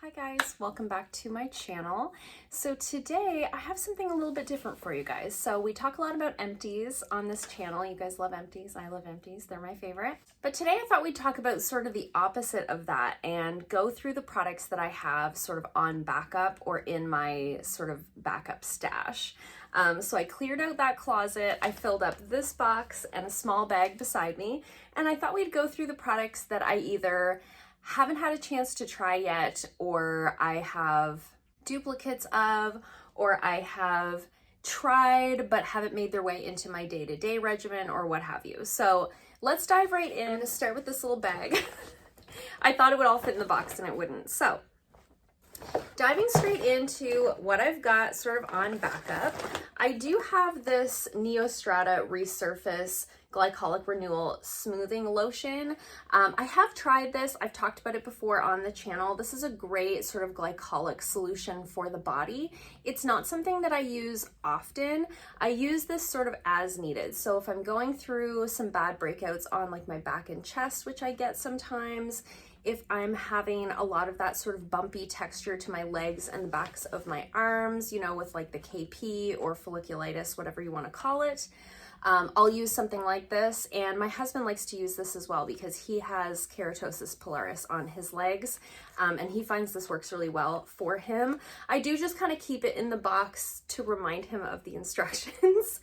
Hi guys, welcome back to my channel. So today I have something a little bit different for you guys. So we talk a lot about empties on this channel. You guys love empties, I love empties, they're my favorite. But today I thought we'd talk about sort of the opposite of that and go through the products that I have sort of on backup or in my sort of backup stash. So I cleared out that closet, I filled up this box and a small bag beside me, and I thought we'd go through the products that I either haven't had a chance to try yet, or I have duplicates of, or I have tried but haven't made their way into my day-to-day regimen or what have you. So let's dive right in. I'm gonna start with this little bag. I thought it would all fit in the box and it wouldn't. So diving straight into what I've got sort of on backup, I do have this Neostrata Resurface Glycolic Renewal Smoothing Lotion. I have tried this. I've talked about it before on the channel. This is a great sort of glycolic solution for the body. It's not something that I use often. I use this sort of as needed. So if I'm going through some bad breakouts on like my back and chest, which I get sometimes, if I'm having a lot of that sort of bumpy texture to my legs and the backs of my arms, you know, with like the KP or folliculitis, whatever you want to call it, I'll use something like this. And my husband likes to use this as well because he has keratosis pilaris on his legs, and he finds this works really well for him. I do just kind of keep it in the box to remind him of the instructions.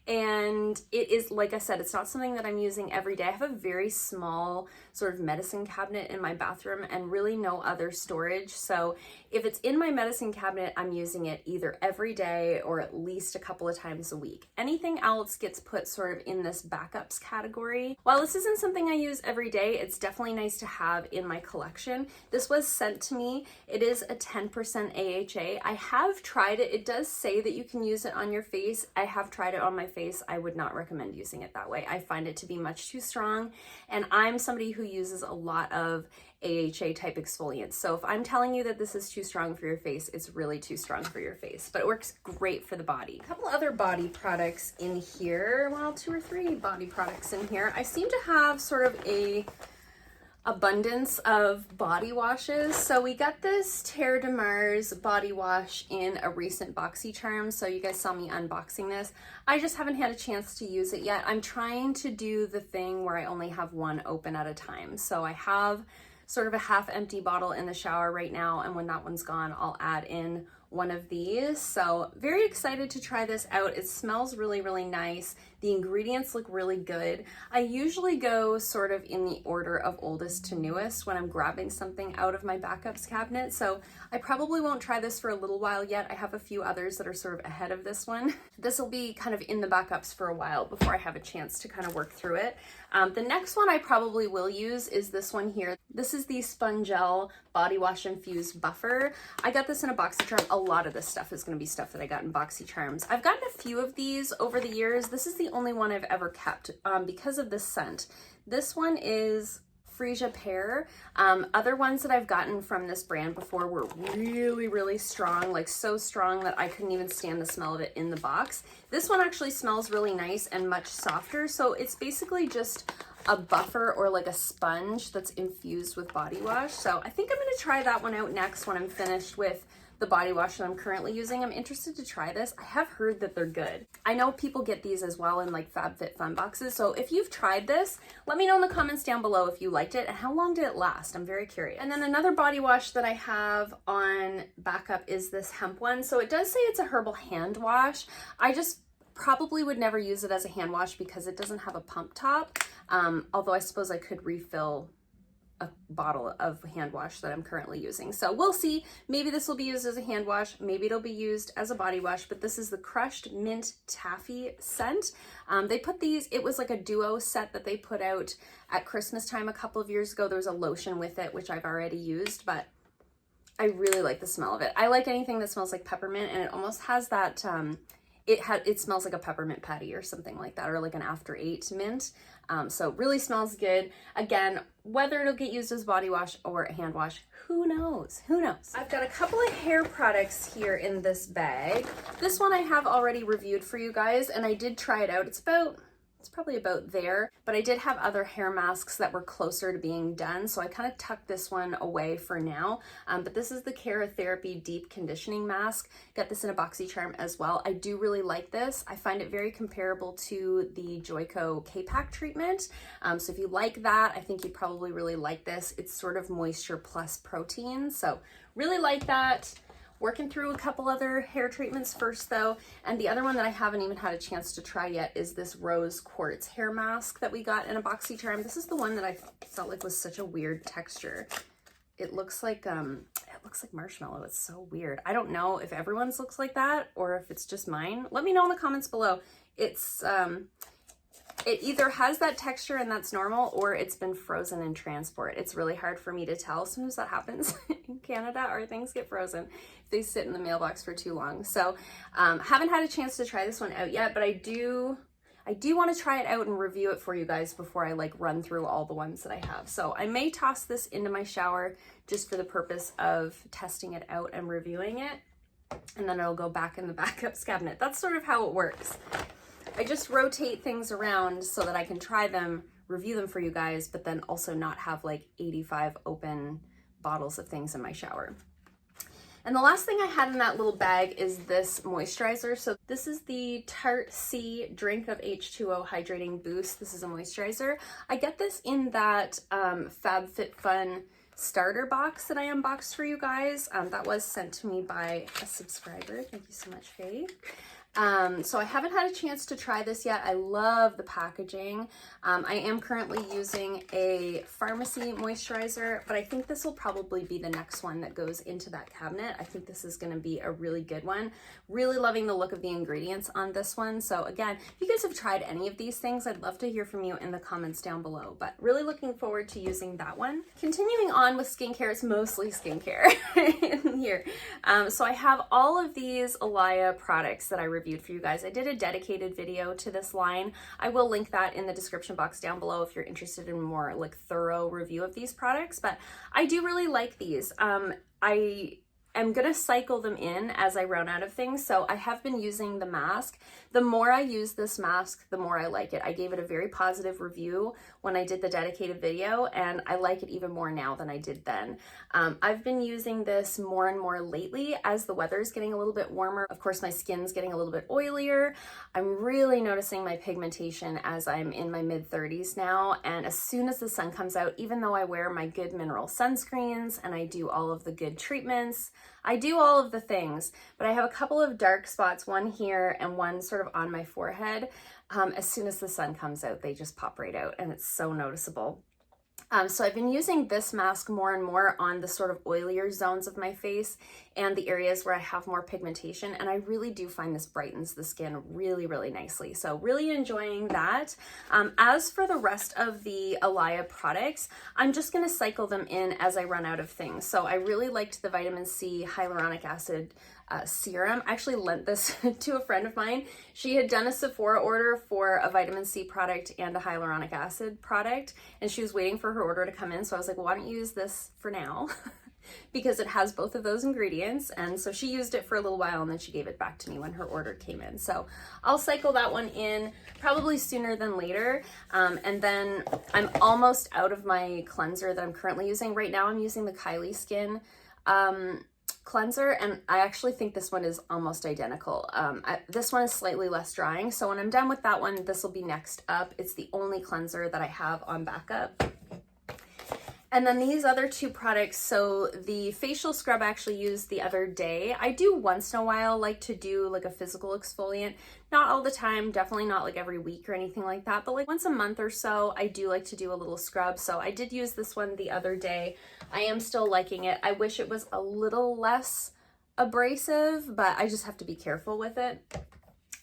And it is, like I said, it's not something that I'm using every day. I have a very small sort of medicine cabinet in my bathroom and really no other storage. So if it's in my medicine cabinet, I'm using it either every day or at least a couple of times a week. Anything else gets put sort of in this backups category. While this isn't something I use every day, it's definitely nice to have in my collection. This was sent to me. It is a 10% AHA. I have tried it. It does say that you can use it on your face. I have tried it on my face. I would not recommend using it that way. I find it to be much too strong, and I'm somebody who uses a lot of AHA type exfoliants. So if I'm telling you that this is too strong for your face, it's really too strong for your face, but it works great for the body. A couple other body products in here, well, 2 or 3 body products in here. I seem to have sort of a abundance of body washes. So we got this Terre de Mars body wash in a recent BoxyCharm. So you guys saw me unboxing this. I just haven't had a chance to use it yet. I'm trying to do the thing where I only have one open at a time. So I have sort of a half empty bottle in the shower right now, and when that one's gone, I'll add in one of these. So very excited to try this out. It smells really, really nice. The ingredients look really good. I usually go sort of in the order of oldest to newest when I'm grabbing something out of my backups cabinet. So I probably won't try this for a little while yet. I have a few others that are sort of ahead of this one. This will be kind of in the backups for a while before I have a chance to kind of work through it. The next one I probably will use is this one here. This is the Spongelike Body Wash Infused Buffer. I got this in a BoxyCharm. A lot of this stuff is going to be stuff that I got in BoxyCharms. I've gotten a few of these over the years. This is the only one I've ever kept because of the scent. This one is Freesia Pear. Other ones that I've gotten from this brand before were really, really strong, like so strong that I couldn't even stand the smell of it in the box. This one actually smells really nice and much softer. So it's basically just a buffer or like a sponge that's infused with body wash. So I think I'm going to try that one out next when I'm finished with the body wash that I'm currently using. I'm interested to try this. I have heard that they're good. I know people get these as well in like FabFitFun boxes. So if you've tried this, let me know in the comments down below if you liked it and how long did it last. I'm very curious. And then another body wash that I have on backup is this hemp one. So it does say it's a herbal hand wash. I just probably would never use it as a hand wash because it doesn't have a pump top. Although I suppose I could refill a bottle of hand wash that I'm currently using. So we'll see. Maybe this will be used as a hand wash. Maybe it'll be used as a body wash, but this is the Crushed Mint Taffy scent. They put these, it was like a duo set that they put out at Christmas time a couple of years ago. There was a lotion with it, which I've already used, but I really like the smell of it. I like anything that smells like peppermint, and it almost has that, it smells like a peppermint patty or something like that, or like an after 8 mint. So really smells good. Again, whether it'll get used as body wash or a hand wash, who knows? Who knows? I've got a couple of hair products here in this bag. This one I have already reviewed for you guys, and I did try it out. It's about It's probably about there, but I did have other hair masks that were closer to being done, so I kind of tucked this one away for now. But this is the Keratherapy Deep Conditioning Mask. Got this in a BoxyCharm as well. I do really like this. I find it very comparable to the Joico K-Pack treatment. So if you like that, I think you'd probably really like this. It's sort of moisture plus protein, so really like that. Working through a couple other hair treatments first though, and the other one that I haven't even had a chance to try yet is this Rose Quartz hair mask that we got in a BoxyCharm. This is the one that I felt like was such a weird texture. It looks like marshmallow. It's so weird. I don't know if everyone's looks like that or if it's just mine. Let me know in the comments below. It's it either has that texture and that's normal, or it's been frozen in transport. It's really hard for me to tell. Sometimes that happens in Canada, or things get frozen if they sit in the mailbox for too long. So haven't had a chance to try this one out yet, but I do want to try it out and review it for you guys before I like run through all the ones that I have. So I may toss this into my shower just for the purpose of testing it out and reviewing it, and then it'll go back in the backups cabinet. That's sort of how it works. I just rotate things around so that I can try them, review them for you guys, but then also not have like 85 open bottles of things in my shower. And the last thing I had in that little bag is this moisturizer. So this is the Tarte Drink of H2O Hydrating Boost. This is a moisturizer. I get this in that FabFitFun starter box that I unboxed for you guys. That was sent to me by a subscriber. Thank you so much, Faye. So I haven't had a chance to try this yet. I love the packaging. I am currently using a pharmacy moisturizer, but I think this will probably be the next one that goes into that cabinet. I think this is going to be a really good one. Really loving the look of the ingredients on this one. So again, if you guys have tried any of these things, I'd love to hear from you in the comments down below, but really looking forward to using that one. Continuing on with skincare, it's mostly skincare in here. So I have all of these Alaya products that I reviewed for you guys. I did a dedicated video to this line. I will link that in the description box down below if you're interested in more like thorough review of these products, but I do really like these. I'm gonna cycle them in as I run out of things. So I have been using the Masque. The more I use this mask, the more I like it. I gave it a very positive review when I did the dedicated video, and I like it even more now than I did then. I've been using this more and more lately as the weather is getting a little bit warmer. Of course, my skin's getting a little bit oilier. I'm really noticing my pigmentation as I'm in my mid-30s now, and as soon as the sun comes out, even though I wear my good mineral sunscreens and I do all of the good treatments, I do all of the things, but I have a couple of dark spots, one here and one sort of on my forehead. As soon as the sun comes out, they just pop right out, and it's so noticeable. So I've been using this mask more and more on the sort of oilier zones of my face and the areas where I have more pigmentation, and I really do find this brightens the skin really, really nicely. So really enjoying that. As for the rest of the Alaya products, I'm just gonna cycle them in as I run out of things. So I really liked the vitamin C hyaluronic acid serum. I actually lent this to a friend of mine. She had done a Sephora order for a vitamin C product and a hyaluronic acid product, and she was waiting for her order to come in. So I was like, well, why don't you use this for now? Because it has both of those ingredients. And so she used it for a little while, and then she gave it back to me when her order came in. So I'll cycle that one in probably sooner than later. And then I'm almost out of my cleanser that I'm currently using. Right now I'm using the Kylie Skin cleanser, and I actually think this one is almost identical. This one is slightly less drying, so when I'm done with that one, this will be next up. It's the only cleanser that I have on backup. And then these other two products, so the facial scrub I actually used the other day. I do once in a while like to do like a physical exfoliant. Not all the time, definitely not like every week or anything like that, but like once a month or so, I do like to do a little scrub. So I did use this one the other day. I am still liking it. I wish it was a little less abrasive, but I just have to be careful with it.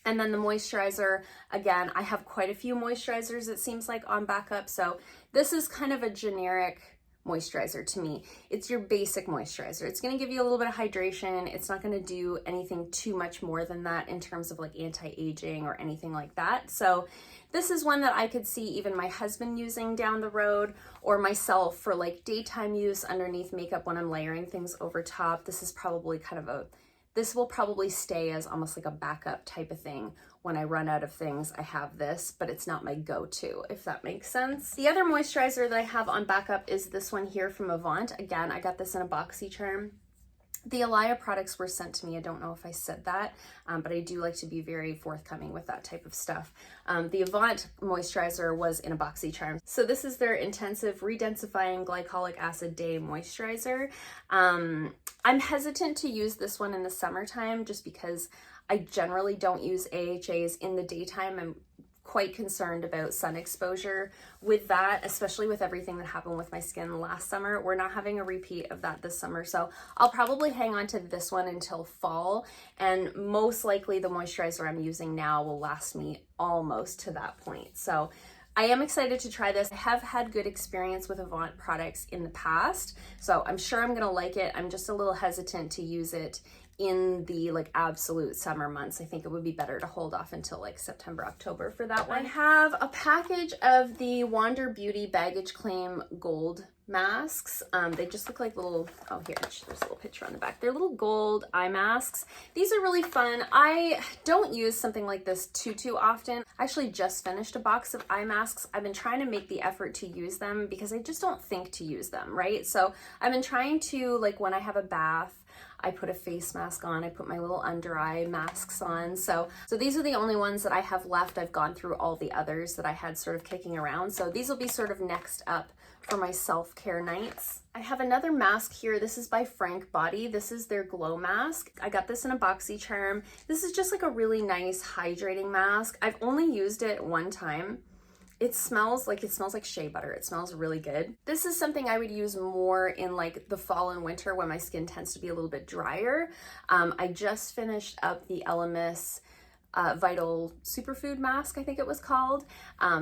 And then the moisturizer, again, I have quite a few moisturizers, it seems like, on backup. So this is kind of a generic moisturizer to me. It's your basic moisturizer. It's going to give you a little bit of hydration. It's not going to do anything too much more than that in terms of like anti-aging or anything like that. So this is one that I could see even my husband using down the road, or myself for like daytime use underneath makeup when I'm layering things over top. This is probably kind of this will probably stay as almost like a backup type of thing when I run out of things, I have this, but it's not my go-to, if that makes sense. The other moisturizer that I have on backup is this one here from Avant. Again, I got this in a BoxyCharm. The Alaya products were sent to me. I don't know if I said that, but I do like to be very forthcoming with that type of stuff. The Avant moisturizer was in a BoxyCharm. So this is their Intensive Redensifying Glycolic Acid Day Moisturizer. I'm hesitant to use this one in the summertime just because I generally don't use AHAs in the daytime. I'm quite concerned about sun exposure with that, especially with everything that happened with my skin last summer. We're not having a repeat of that this summer, so I'll probably hang on to this one until fall, and most likely the moisturizer I'm using now will last me almost to that point. So I am excited to try this. I have had good experience with Avant products in the past, so I'm sure I'm gonna like it. I'm just a little hesitant to use it in the like absolute summer months. I think it would be better to hold off until like September, October for that one. I have a package of the Wander Beauty Baggage Claim Gold masks. They just look like little, oh here, there's a little picture on the back. They're little gold eye masks. These are really fun. I don't use something like this too often. I actually just finished a box of eye masks. I've been trying to make the effort to use them because I just don't think to use them, right? So I've been trying to, like when I have a bath, I put a face mask on, I put my little under eye masks on. So these are the only ones that I have left. I've gone through all the others that I had sort of kicking around. So these will be sort of next up for my self-care nights. I have another mask here. This is by Frank Body. This is their glow mask. I got this in a BoxyCharm. This is just like a really nice hydrating mask. I've only used it one time. It smells like shea butter. It smells really good. This is something I would use more in like the fall and winter when my skin tends to be a little bit drier. I just finished up the Elemis Vital Superfood Mask, I think it was called.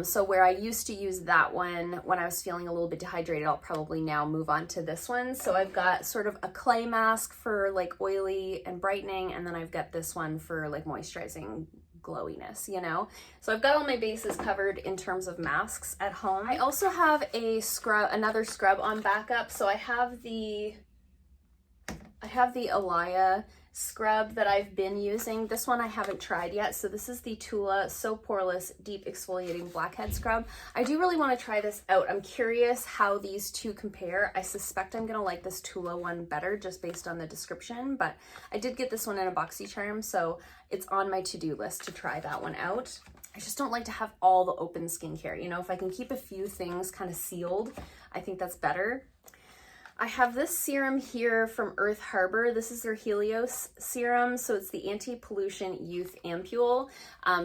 So where I used to use that one when I was feeling a little bit dehydrated, I'll probably now move on to this one. So I've got sort of a clay mask for like oily and brightening, and then I've got this one for like moisturizing glowiness, you know? So I've got all my bases covered in terms of masks at home. I also have a scrub, another scrub on backup. So I have the Alaya scrub that I've been using. This one I haven't tried yet. So this is the Tula So Poreless Deep Exfoliating Blackhead Scrub. I do really want to try this out. I'm curious how these two compare. I suspect I'm gonna like this Tula one better just based on the description, but I did get this one in a BoxyCharm, so it's on my to-do list to try that one out. I just don't like to have all the open skincare. You know, if I can keep a few things kind of sealed, I think that's better. I have this serum here from Earth Harbor. This is their Helios serum. So it's the Anti-Pollution Youth Ampule.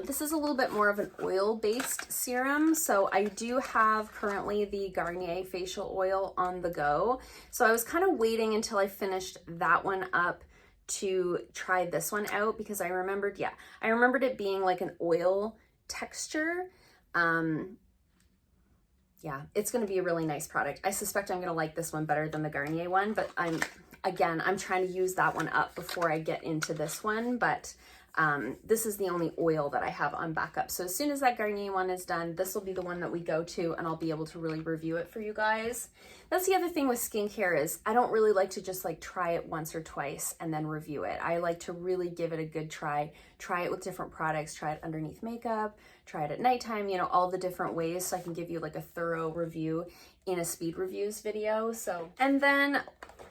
This is a little bit more of an oil-based serum. So I do have currently the Garnier facial oil on the go. So I was kind of waiting until I finished that one up to try this one out because I remembered it being like an oil texture. Yeah, it's going to be a really nice product. I suspect I'm going to like this one better than the Garnier one, but I'm trying to use that one up before I get into this one, but this is the only oil that I have on backup. So as soon as that Garnier one is done, this will be the one that we go to, and I'll be able to really review it for you guys. That's the other thing with skincare is I don't really like to just like try it once or twice and then review it. I like to really give it a good try it with different products, try it underneath makeup, try it at nighttime, you know, all the different ways so I can give you like a thorough review in a speed reviews video. So, and then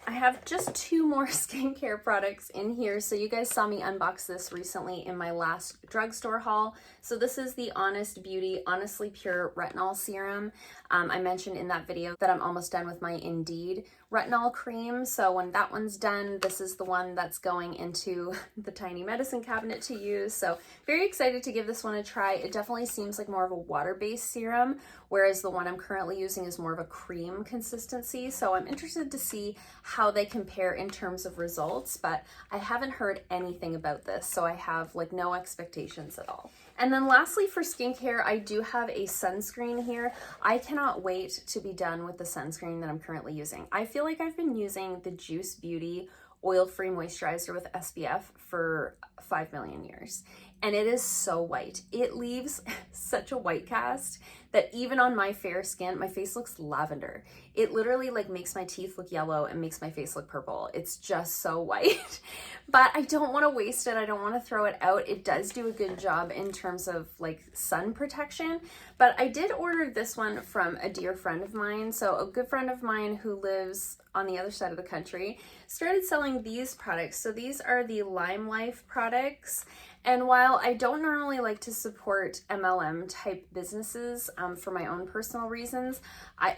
I have just 2 more skincare products in here. So you guys saw me unbox this recently in my last drugstore haul. So this is the Honest Beauty Honestly Pure Retinol Serum. I mentioned in that video that I'm almost done with my Indeed retinol cream. So when that one's done, this is the one that's going into the tiny medicine cabinet to use. So very excited to give this one a try. It definitely seems like more of a water-based serum, whereas the one I'm currently using is more of a cream consistency. So I'm interested to see how they compare in terms of results, but I haven't heard anything about this, so I have like no expectations at all. And then lastly for skincare, I do have a sunscreen here. I cannot wait to be done with the sunscreen that I'm currently using. I feel like I've been using the Juice Beauty oil-free moisturizer with SPF for 5 million years. and it is so white. It leaves such a white cast that even on my fair skin, my face looks lavender. It literally like makes my teeth look yellow and makes my face look purple. It's just so white, but I don't want to waste it. I don't want to throw it out. It does do a good job in terms of like sun protection, but I did order this one from a dear friend of mine. So a good friend of mine who lives on the other side of the country started selling these products. So these are the LimeLife products. And while I don't normally like to support MLM type businesses for my own personal reasons,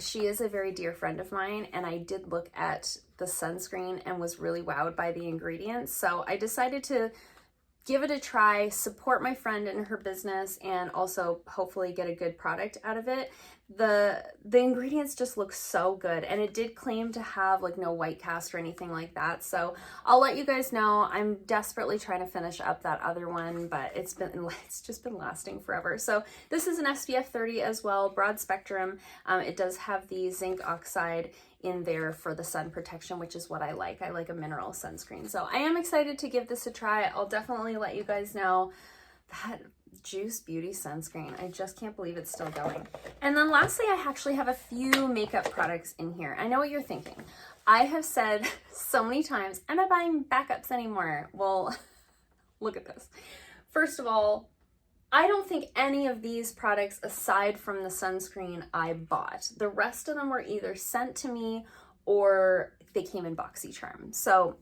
she is a very dear friend of mine, and I did look at the sunscreen and was really wowed by the ingredients. So I decided to give it a try, support my friend in her business, and also hopefully get a good product out of it. The ingredients just look so good, and it did claim to have like no white cast or anything like that. So I'll let you guys know. I'm desperately trying to finish up that other one, but it's just been lasting forever. So this is an SPF 30 as well, broad spectrum. It does have the zinc oxide in there for the sun protection, which is what I like. I like a mineral sunscreen. So I am excited to give this a try. I'll definitely let you guys know. That Juice Beauty sunscreen, I just can't believe it's still going. And then lastly, I actually have a few makeup products in here. I know what you're thinking. I have said so many times, I'm not buying backups anymore. Well, look at this. First of all, I don't think any of these products, aside from the sunscreen, I bought. The rest of them were either sent to me or they came in BoxyCharm. So,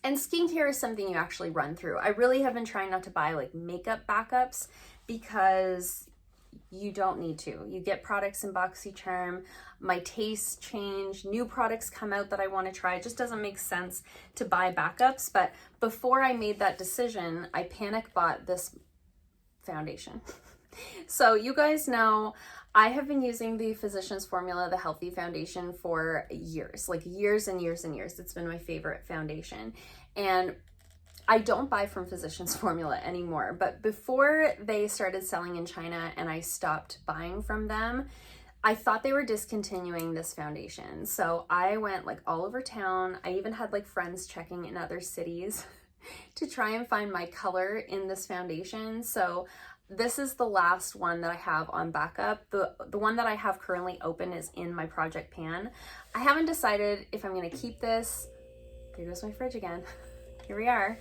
and skincare is something you actually run through. I really have been trying not to buy like makeup backups because you don't need to. You get products in BoxyCharm, my tastes change, new products come out that I want to try. It just doesn't make sense to buy backups. But before I made that decision, I panic bought this foundation. So you guys know I have been using the Physicians Formula, the Healthy Foundation, for years, like years and years and years. It's been my favorite foundation. And I don't buy from Physicians Formula anymore, but before they started selling in China and I stopped buying from them, I thought they were discontinuing this foundation. So I went like all over town. I even had like friends checking in other cities to try and find my color in this foundation. So this is the last one that I have on backup. The one that I have currently open is in my project pan. I haven't decided if I'm gonna keep this. There goes my fridge again. Here we are.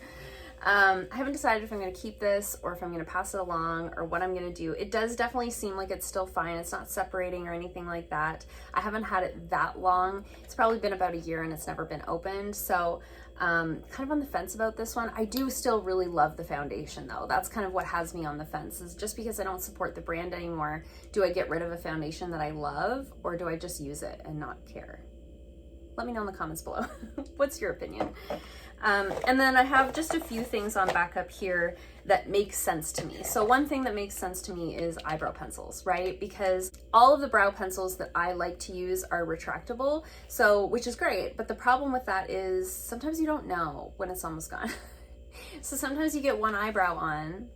I haven't decided if I'm gonna keep this or if I'm gonna pass it along or what I'm gonna do. It does definitely seem like it's still fine. It's not separating or anything like that. I haven't had it that long. It's probably been about a year and it's never been opened. So kind of on the fence about this one. I do still really love the foundation though. That's kind of what has me on the fence, is just because I don't support the brand anymore, do I get rid of a foundation that I love, or do I just use it and not care? Let me know in the comments below. What's your opinion? And then I have just a few things on backup here that make sense to me. So one thing that makes sense to me is eyebrow pencils, right? Because all of the brow pencils that I like to use are retractable, so which is great. But the problem with that is sometimes you don't know when it's almost gone. So sometimes you get one eyebrow on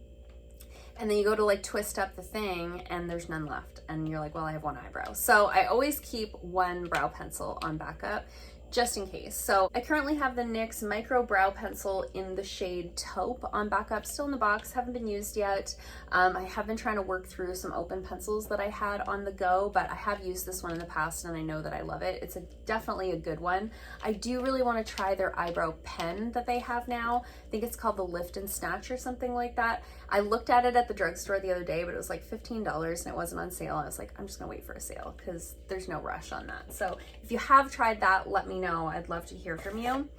and then you go to like twist up the thing and there's none left. And you're like, well, I have one eyebrow. So I always keep one brow pencil on backup, just in case. So I currently have the NYX Micro Brow Pencil in the shade Taupe on backup, still in the box, haven't been used yet. I have been trying to work through some open pencils that I had on the go, but I have used this one in the past and I know that I love it. It's definitely a good one. I do really want to try their eyebrow pen that they have now. I think it's called the Lift and Snatch or something like that. I looked at it at the drugstore the other day, but it was like $15 and it wasn't on sale. I was like, I'm just gonna wait for a sale because there's no rush on that. So if you have tried that, let me know. I'd love to hear from you.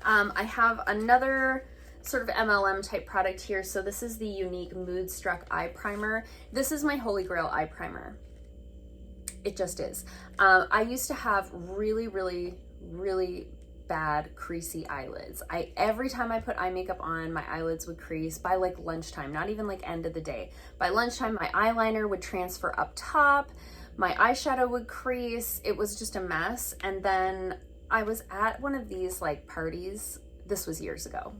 I have another sort of MLM type product here. So this is the Unique Mood Struck Eye Primer. This is my holy grail eye primer. It just is. I used to have really bad creasy eyelids. Every time I put eye makeup on, my eyelids would crease by like lunchtime, not even like end of the day. By lunchtime, my eyeliner would transfer up top, my eyeshadow would crease. It was just a mess. And then I was at one of these like parties. This was years ago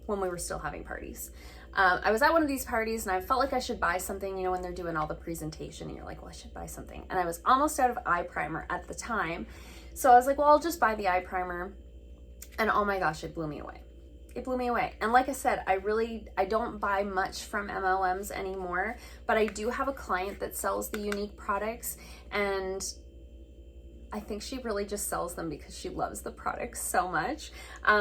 when we were still having parties. I was at one of these parties and I felt like I should buy something, you know, when they're doing all the presentation and you're like, well, I should buy something. And I was almost out of eye primer at the time. So I was like, well, I'll just buy the eye primer. And oh my gosh, it blew me away. it blew me away. And like I said, I don't buy much from MLMs anymore, but I do have a client that sells the unique products, and I think she really just sells them because she loves the products so much.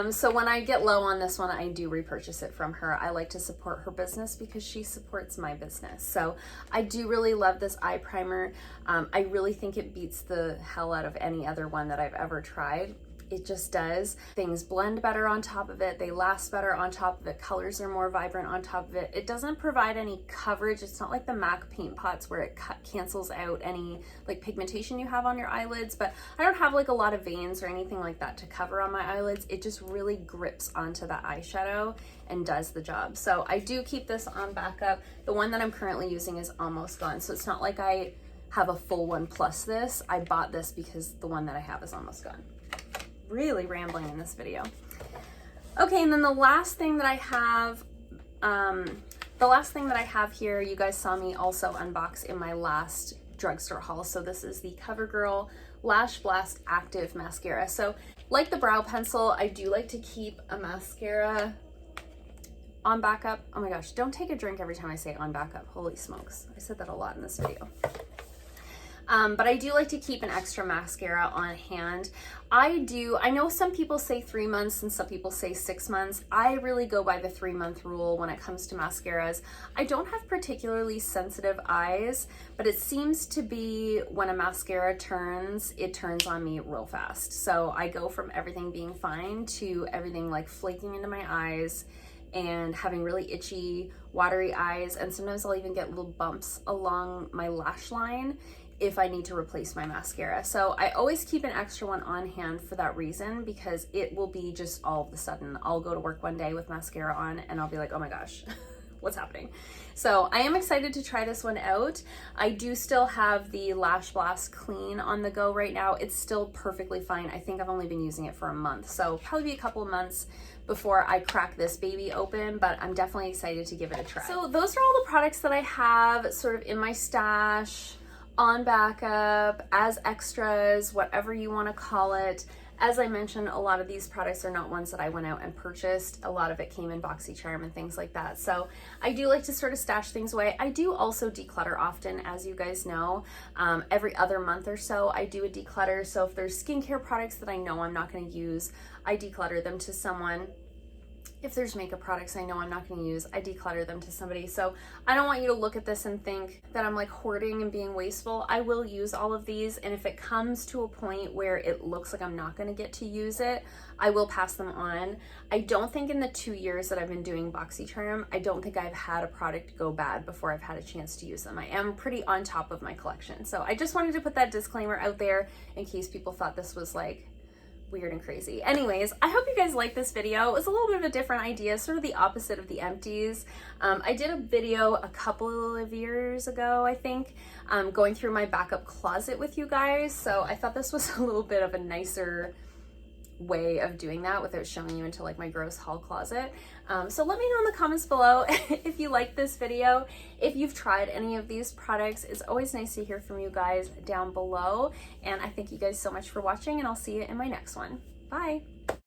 So when I get low on this one, I do repurchase it from her. I like to support her business because she supports my business. So I do really love this eye primer. I really think it beats the hell out of any other one that I've ever tried. It just does. Things blend better on top of it. They last better on top of it. Colors are more vibrant on top of it. It doesn't provide any coverage. It's not like the MAC paint pots where it cancels out any like pigmentation you have on your eyelids, but I don't have like a lot of veins or anything like that to cover on my eyelids. It just really grips onto the eyeshadow and does the job. So I do keep this on backup. The one that I'm currently using is almost gone. So it's not like I have a full one plus this. I bought this because the one that I have is almost gone. Really rambling in this video. Okay, and then the last thing that I have here, you guys saw me also unbox in my last drugstore haul. So this is the Covergirl Lash Blast Active Mascara. So like the brow pencil, I do like to keep a mascara on backup. Oh my gosh, don't take a drink every time I say on backup. Holy smokes, I said that a lot in this video. But I do like to keep an extra mascara on hand. I know some people say 3 months and some people say 6 months. I really go by the 3-month rule when it comes to mascaras. I don't have particularly sensitive eyes, but it seems to be when a mascara turns, it turns on me real fast. So I go from everything being fine to everything like flaking into my eyes and having really itchy, watery eyes. And sometimes I'll even get little bumps along my lash line if I need to replace my mascara. So I always keep an extra one on hand for that reason, because it will be just all of a sudden, I'll go to work one day with mascara on and I'll be like, oh my gosh, what's happening? So I am excited to try this one out. I do still have the Lash Blast Clean on the go right now. It's still perfectly fine. I think I've only been using it for a month, so probably be a couple of months before I crack this baby open, but I'm definitely excited to give it a try. So those are all the products that I have sort of in my stash, on backup, as extras, whatever you want to call it. As I mentioned, a lot of these products are not ones that I went out and purchased. A lot of it came in BoxyCharm and things like that. So I do like to sort of stash things away. I do also declutter often, as you guys know. Every other month or so, I do a declutter. So if there's skincare products that I know I'm not going to use, I declutter them to someone. If there's makeup products I know I'm not going to use, I declutter them to somebody. So I don't want you to look at this and think that I'm like hoarding and being wasteful. I will use all of these, and if it comes to a point where it looks like I'm not going to get to use it, I will pass them on. I don't think in the 2 years that I've been doing BoxyCharm, I don't think I've had a product go bad before I've had a chance to use them. I am pretty on top of my collection. So I just wanted to put that disclaimer out there in case people thought this was like weird and crazy. Anyways, I hope you guys liked this video. It was a little bit of a different idea, sort of the opposite of the empties. I did a video a couple of years ago, I think, going through my backup closet with you guys. So I thought this was a little bit of a nicer way of doing that without showing you into like my gross haul closet. So let me know in the comments below if you liked this video, if you've tried any of these products. It's always nice to hear from you guys down below, and I thank you guys so much for watching, and I'll see you in my next one. Bye.